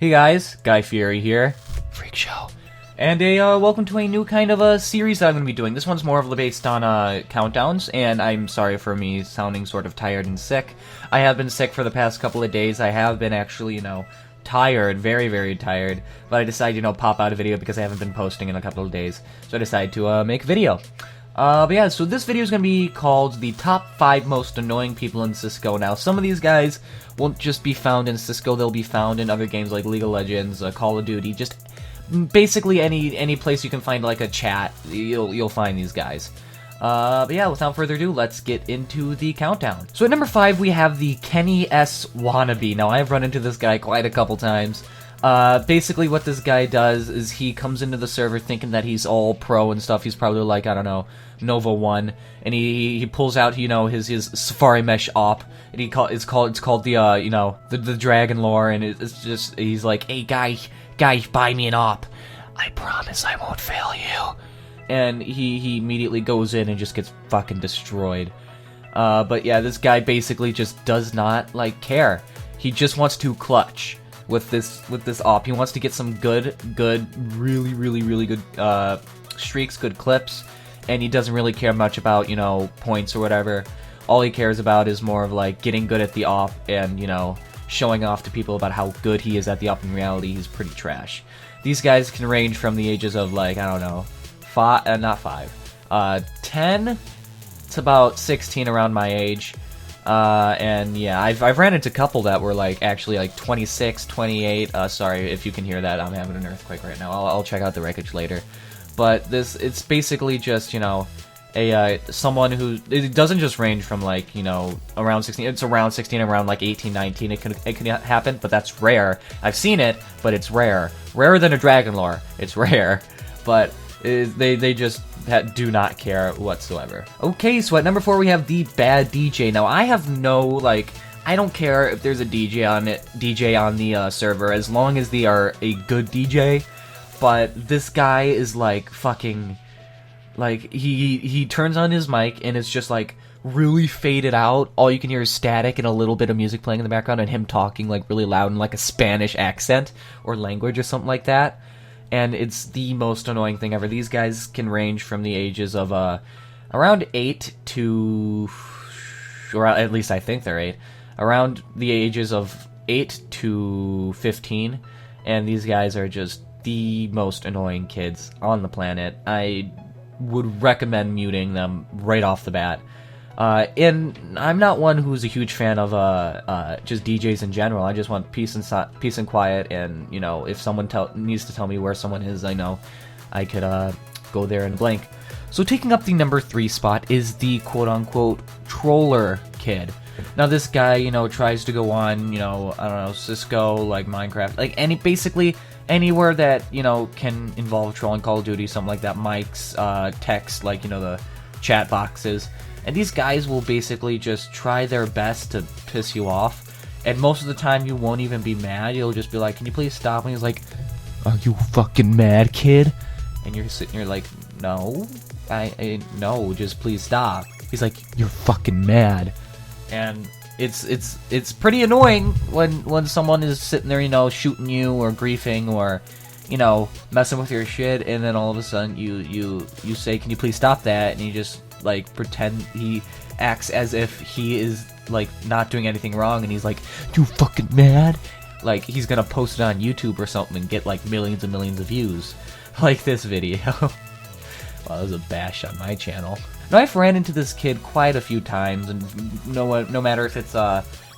Hey guys, Guy Fieri here, Freak Show, and welcome to a new kind of a series that I'm going to be doing. This one's more of based on countdowns, and I'm sorry for me sounding sort of tired and sick. I have been sick for the past couple of days. I have been actually, tired, very, very tired, but I decided, pop out a video because I haven't been posting in a couple of days, so I decided to make a video. But yeah, so this video is going to be called the top 5 most annoying people in CSGO. Now, some of these guys won't just be found in CSGO, they'll be found in other games like League of Legends, Call of Duty, just basically any place you can find like a chat, you'll find these guys. But yeah, without further ado, let's get into the countdown. So at number 5, we have the Kenny S. Wannabe. Now, I've run into this guy quite a couple times. Basically what this guy does is he comes into the server thinking that he's all pro and stuff. He's probably like, I don't know, Nova 1, and he pulls out, his Safari Mesh op, and it's called the, the Dragon Lore, and it's just, he's like, hey, guy, buy me an op. I promise I won't fail you. And he immediately goes in and just gets fucking destroyed. But yeah, this guy basically just does not, care. He just wants to clutch with this op. He wants to get some good, really good streaks, good clips, and he doesn't really care much about, points or whatever. All he cares about is more of getting good at the op and, showing off to people about how good he is at the op. In reality, he's pretty trash. These guys can range from the ages of I don't know, 10 to about 16 around my age. And yeah, I've ran into a couple that were actually 26, 28. Sorry if you can hear that. I'm having an earthquake right now. I'll check out the wreckage later. But it's basically just, someone who, it doesn't just range from around 16. It's around 16, around 18, 19. It can happen, but that's rare. I've seen it, but it's rare. Rarer than a Dragon Lore. It's rare, but they just do not care whatsoever. Okay, so at number 4 we have the bad DJ. Now I have no I don't care if there's a DJ on the server as long as they are a good DJ. But this guy is fucking he turns on his mic and it's just really faded out. All you can hear is static and a little bit of music playing in the background and him talking really loud in a Spanish accent or language or something like that. And it's the most annoying thing ever. These guys can range from the ages of around 8 to, or at least I think they're 8, around the ages of 8 to 15. And these guys are just the most annoying kids on the planet. I would recommend muting them right off the bat. And I'm not one who's a huge fan of just DJs in general. I just want peace and quiet. And if someone needs to tell me where someone is, I know I could go there in a blink. So taking up the number 3 spot is the quote-unquote troller kid. Now this guy, tries to go on, I don't know, CSGO, Minecraft, basically anywhere that, can involve trolling, Call of Duty, something like that, mics, text, the chat boxes. And these guys will basically just try their best to piss you off. And most of the time you won't even be mad. You'll just be like, can you please stop? And he's like, are you fucking mad, kid? And you're sitting here like, no, no, just please stop. He's like, you're fucking mad. And it's pretty annoying when someone is sitting there, shooting you or griefing or, messing with your shit, and then all of a sudden you say, can you please stop that? And you just pretend he acts as if he is not doing anything wrong, and he's like, you fucking mad? He's gonna post it on YouTube or something and get millions and millions of views, like this video. Well, that was a bash on my channel. Now, I've ran into this kid quite a few times, and no matter if it's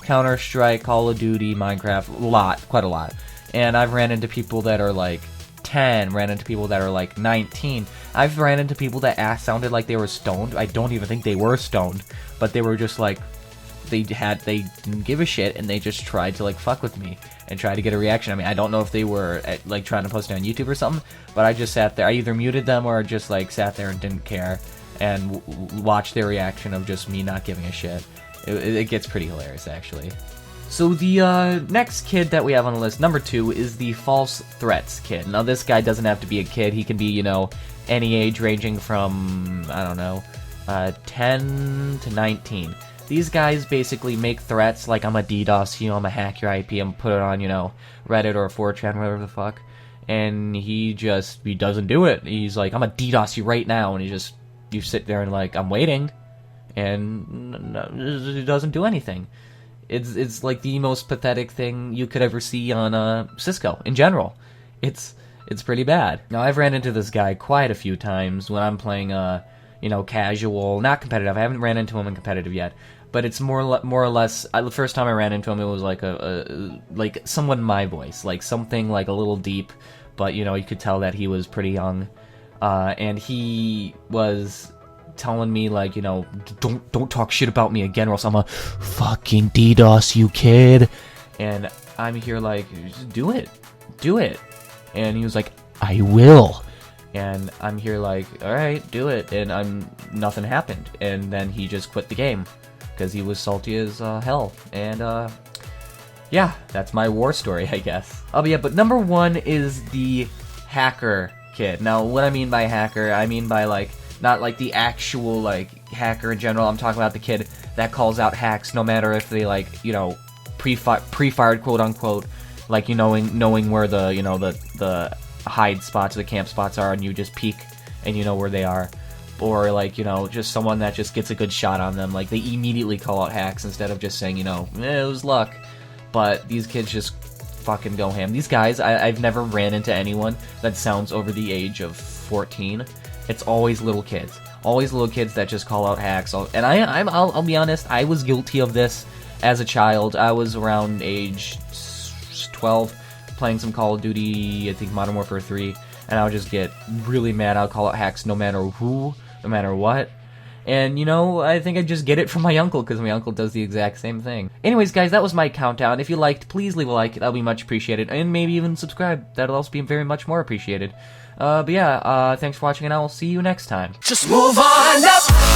Counter-Strike, Call of Duty, Minecraft, quite a lot. And I've ran into people that are 10, ran into people that are 19. I've ran into people that sounded like they were stoned. I don't even think they were stoned, but they were just they didn't give a shit, and they just tried to fuck with me and try to get a reaction. I mean, I don't know if they were trying to post it on YouTube or something, but I just sat there. I either muted them or just sat there and didn't care and watched their reaction of just me not giving a shit. It gets pretty hilarious, actually. So the next kid that we have on the list, number 2, is the false threats kid. Now this guy doesn't have to be a kid. He can be, any age ranging from, I don't know, 10 to 19. These guys basically make threats like I'm a DDoS you, I'm a hack your IP, I'm put it on, you know, Reddit or 4chan, whatever the fuck. And he doesn't do it. He's like, I'm a DDoS you right now, and you sit there and like, I'm waiting, and he doesn't do anything. It's like the most pathetic thing you could ever see on CSGO in general. It's pretty bad. Now, I've ran into this guy quite a few times when I'm playing you know, casual, not competitive. I haven't ran into him in competitive yet, but it's more or less. The first time I ran into him, it was like like somewhat my voice, like something like a little deep, but you know, you could tell that he was pretty young, and he was telling me like, you know, don't talk shit about me again, or else I'm a fucking DDoS you, kid. And I'm here like, just do it, and he was like, I will. And I'm here like, alright, do it. And nothing happened. And then he just quit the game. Because he was salty as hell. And, yeah, that's my war story, I guess. Oh, but yeah, but number one is the hacker kid. Now, what I mean by hacker, I mean by, like, not like the actual, like, hacker in general. I'm talking about the kid that calls out hacks no matter if they, like, you know, pre-fired, quote-unquote, like, you knowing where the, you know, the hide spots, the camp spots are, and you just peek and you know where they are. Or like, you know, just someone that just gets a good shot on them, like they immediately call out hacks instead of just saying, you know, it was luck. But these kids just fucking go ham. These guys, I've never ran into anyone that sounds over the age of 14. It's always little kids that just call out hacks. And I'll be honest, I was guilty of this as a child. I was around age 12 playing some Call of Duty, I think Modern Warfare 3, and I would just get really mad. I'll call out hacks no matter who, no matter what. And, you know, I think I just get it from my uncle, because my uncle does the exact same thing. Anyways, guys, that was my countdown. If you liked, please leave a like. That'll be much appreciated. And maybe even subscribe. That'll also be very much more appreciated. But yeah, thanks for watching, and I will see you next time. Just move on up!